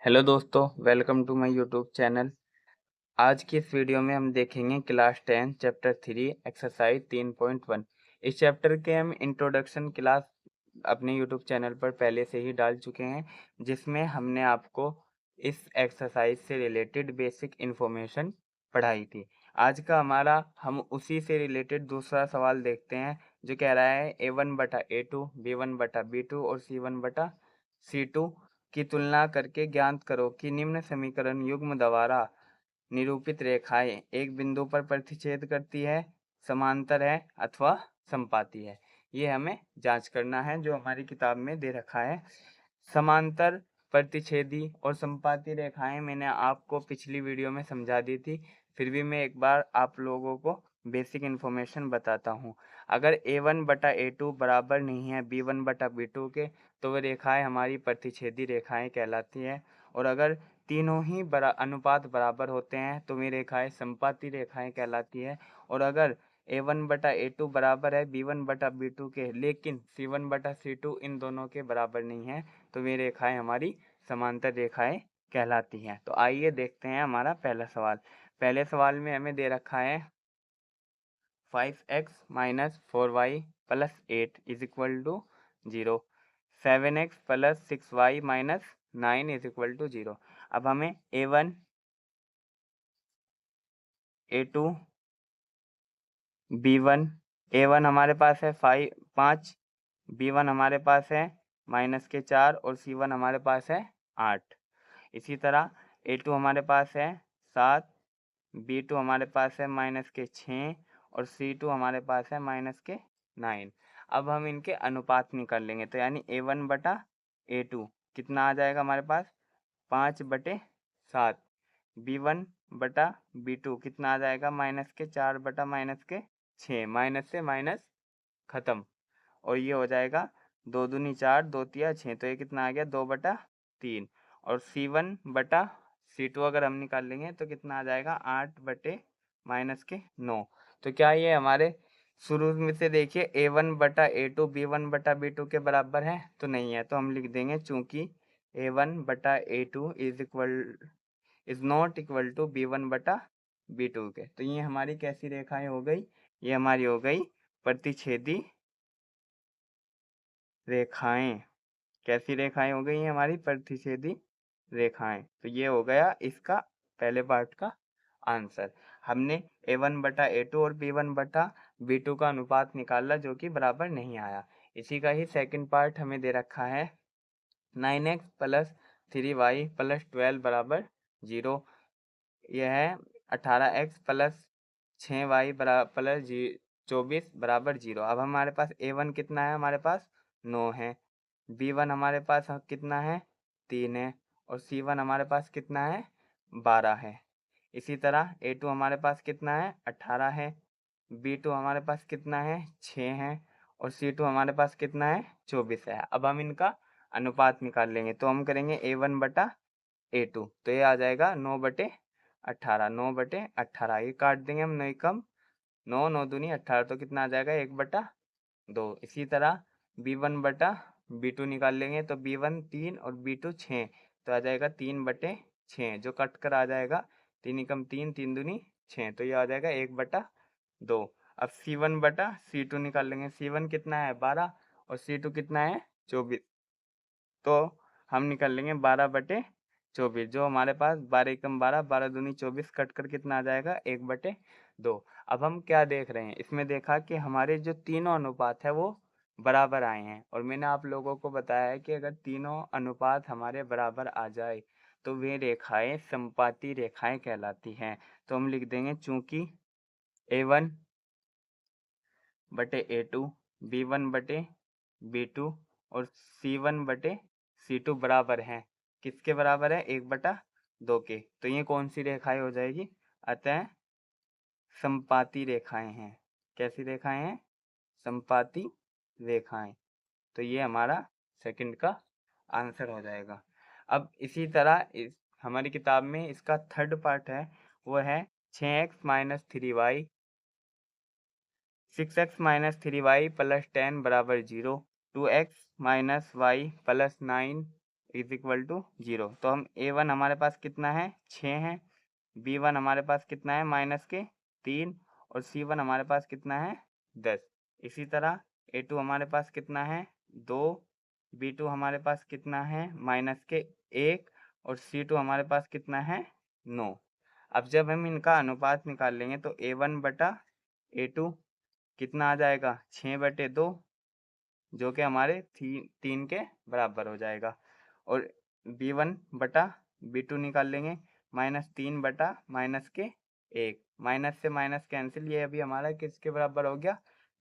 Hello दोस्तों, welcome to my YouTube channel. आज की इस वीडियो में हम देखेंगे क्लास 10 चैप्टर 3 एक्सरसाइज 3.1। इस चैप्टर के हम इंट्रोडक्शन क्लास अपने यूट्यूब चैनल पर पहले से ही डाल चुके हैं, जिसमें हमने आपको इस एक्सरसाइज से रिलेटेड बेसिक इन्फॉर्मेशन पढ़ाई थी। आज का हमारा हम उसी से रिलेटेड दूसरा सवाल देखते हैं, जो कह रहा है A1/A2, B1/B2 और C1/C2 की तुलना करके ज्ञात करो कि निम्न समीकरण युग्म द्वारा निरूपित रेखाएं एक बिंदु पर प्रतिच्छेद करती है, समांतर है अथवा समपाती है। ये हमें जांच करना है, जो हमारी किताब में दे रखा है। समांतर, प्रतिच्छेदी और समपाती रेखाएं मैंने आपको पिछली वीडियो में समझा दी थी, फिर भी मैं एक बार आप लोगों को बेसिक इन्फॉर्मेशन बताता हूँ। अगर A1/A2 बराबर नहीं है B1/B2 के, तो वह रेखाएं हमारी प्रतिच्छेदी रेखाएं कहलाती हैं। और अगर तीनों ही अनुपात बराबर होते हैं तो वे रेखाएं समपाती रेखाएं कहलाती है। और अगर A1/A2 बराबर है B1/B2 के, लेकिन C1/C2 इन दोनों के बराबर नहीं है, तो वे रेखाएं हमारी समांतर रेखाएं कहलाती हैं। तो आइए देखते हैं हमारा पहला सवाल। पहले सवाल में हमें दे रखा है 5x - 4y + 8 = 0, 7x + 6y - 9 = 0। अब हमें A1, A2, B1, A1 हमारे पास है 5, B1 हमारे पास है -4 और C1 हमारे पास है 8। इसी तरह A2 हमारे पास है 7, B2 हमारे पास है -6 और C2 हमारे पास है -9। अब हम इनके अनुपात निकाल लेंगे, तो यानी A1/A2 कितना आ जाएगा हमारे पास 5/7। B1/B2 कितना आ जाएगा -4/-6, माइनस से माइनस खत्म, और ये हो जाएगा 2 दूनी 4, 2 तिया 6, तो ये कितना आ गया 2/3। और C1/C2 अगर हम निकाल लेंगे तो कितना आ जाएगा 8/-9। तो क्या ये हमारे शुरू में से देखिए A1/A2 B1/B2 के बराबर है? तो नहीं है, तो हम लिख देंगे चूंकि A1/A2 is not equal to B1/B2 के। तो ये हमारी कैसी रेखाएं हो गई? ये हमारी हो गई प्रतिच्छेदी रेखाएं। कैसी रेखाएं हो गई हैं हमारी? प्रतिच्छेदी रेखाएं। तो ये हो गया इसका पहले पार्ट का आंसर। हमने A1/A2 और B1/B2 का अनुपात निकाला, जो कि बराबर नहीं आया। इसी का ही सेकंड पार्ट हमें दे रखा है 9x + 3y + 12 = 0। यह है 18x + 6y + 24 = 0। अब हमारे पास A1 कितना है? हमारे पास 9 है। B1 हमारे पास कितना है? 3 है। और C1 हमारे पास कितना है? 12 है। इसी तरह A2 हमारे पास कितना है? 18 है। B2 हमारे पास कितना है? 6 है। और C2 हमारे पास कितना है? 24 है। अब हम इनका अनुपात निकाल लेंगे, तो हम करेंगे A1/A2, तो ये आ जाएगा 9/18। 9/18 ये काट देंगे हम, 9 एकम 9, 9 दूनी 18, तो कितना आ जाएगा 1/2। इसी तरह B1/B2 निकाल लेंगे, तो B1 3 और B2 6, तो आ जाएगा 3/6, जो कट कर आ जाएगा 3 एकम 3, 3 दूनी 6, तो ये आ जाएगा 1/2। अब C1/C2 निकाल लेंगे। C1 कितना है? 12 और C2 कितना है? 24, तो हम निकाल लेंगे 12/24, जो हमारे पास 12 एकम 12, 12 दूनी 24, कट कर कितना आ जाएगा 1/2। अब हम क्या देख रहे हैं? इसमें देखा कि हमारे जो तीनों अनुपात है वो बराबर आए हैं, और मैंने आप लोगों को बताया है कि अगर तीनों अनुपात हमारे बराबर आ जाए तो वे रेखाएं समपाती रेखाएं कहलाती हैं। तो हम लिख देंगे चूंकि A1/A2, B1/B2 और C1/C2 बराबर हैं। किसके बराबर है? 1/2 के। तो ये कौन सी रेखाएं हो जाएगी? अतः समपाती रेखाएं हैं। कैसी रेखाएं हैं? समपाती रेखाएं। तो ये हमारा सेकंड का आंसर हो जाएगा। अब इसी तरह हमारी किताब में इसका थर्ड पार्ट है, वो है 6x - 3y 6x - 3y + 10 = 0, 2x - y + 9 is equal to 0। तो हम A1 हमारे पास कितना है 6 है, B1 हमारे पास कितना है माइनस के 3 और C1 हमारे पास कितना है 10। इसी तरह A2 हमारे पास कितना है 2, B2 हमारे पास कितना है माइनस के 1 और C2 हमारे पास कितना है 9। अब जब हम इनका अनुपात निकाल लेंगे तो A1 बटा A2 कितना आ जाएगा 6/2, जो कि हमारे 3 के बराबर हो जाएगा। और B1 बटा B2 निकाल लेंगे -3 बटा -1, माइनस से माइनस कैंसिल, ये अभी हमारा किसके बराबर हो गया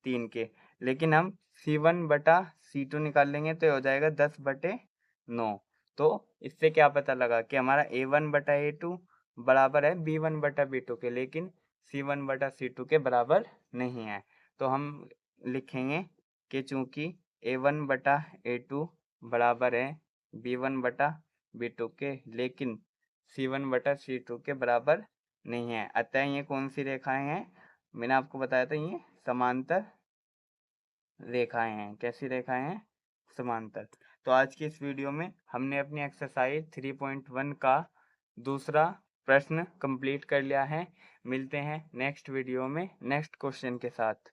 3 के। लेकिन हम C1 बटा C2 निकाल लेंगे तो ये हो जाएगा 10/9। तो इससे क्या पता लगा कि हमारा A1 बटा A2 बराबर है B1 बटा B2 के, लेकिन C1 बटा C2 के बराबर नहीं है। तो हम लिखेंगे कि चूंकि A1 बटा A2 बराबर है B1 बटा B2 के, लेकिन C1 बटा C2 के बराबर नहीं है, अतः ये कौन सी रेखाएं हैं, मैंने आपको बताया था ये समांतर रेखाएं हैं। कैसी रेखाएं हैं, समांतर। तो आज की इस वीडियो में हमने अपनी एक्सरसाइज 3.1 का दूसरा प्रश्न कंप्लीट कर लिया है। मिलते हैं नेक्स्ट वीडियो में नेक्स्ट क्वेश्चन के साथ।